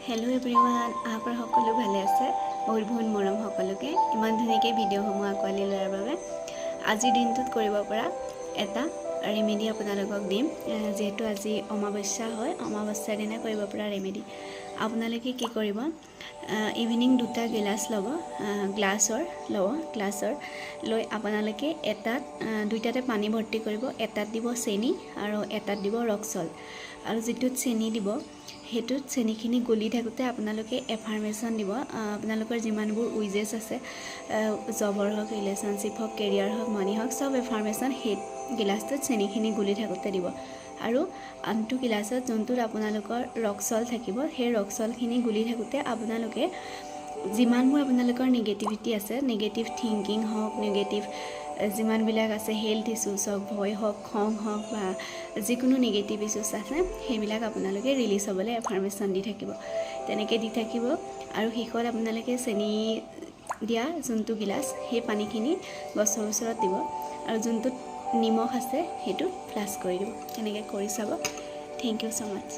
hello everyone आपर सकलो भाले आछे बहुत बहुत मरम सकलोके इमान धुनियाके भिडिओসমূह आकुवाली लोৱাৰ বাবে আজিৰ দিনটোত কৰিব পৰা এটা ৰেমেডি আপোনালোকক দিম যেহেতু আজি অমাৱস্যা হয় অমাৱস্যাৰ দিনা কৰিব পৰা ৰেমেডি আপোনালোকে কি কৰিব ইভিনিং দুটা গিলাস লব গ্লাছৰ লৈ আপোনালোকে এটাত দুইটাতে পানী ভৰ্তি কৰিব এটাত দিব চেনি আৰু এটাত দিব ৰক সল্ট আৰু যেটোত চেনি দিব হেতুত চেনিখিনি গলি থাকোতে আপোনালোকে এফাৰ্মেশন দিব আপোনালোকৰ যিমানবোৰ উইজেস আছে জবৰ হক ৰিলেশনশিপ হক কেৰিয়াৰ হক মানি হক সব এফাৰ্মেশন হে গিলাসটোত চেনিখিনি গলি থাকোতে দিব আৰু আনটো গিলাসত যোনটোত আপোনালোকৰ ৰক সল্ট থাকিব সেই ৰক সল্টখিনি গলি থাকোতে আপোনালোকে যিমানবোৰ আপোনালোকৰ নেগেটিভিটি আছে নেগেটিভ থিংকিং হক নেগেটিভ যিমান বিলাক আছে হেলথ ইস্যুস হক ভয় হক খং হক বা যিকোনো নেগেটিভ ইস্যুস আছে হেবিলাক আপোনালোকে ৰিলিজ হ'বলে এফাৰ্মেশন দি থাকিব তেনেকে দি থাকিব আৰু হিখত আপোনালোকে চেনি দিয়া যোনটো গিলাস সেই পানীখিনি গছৰ ওচৰত দিব আৰু যোনটো নিমখ আছে হেতু ফ্লাশ কৰি দিব এনেকে কৰি চাব থ্যাংক ইউ সো মাচ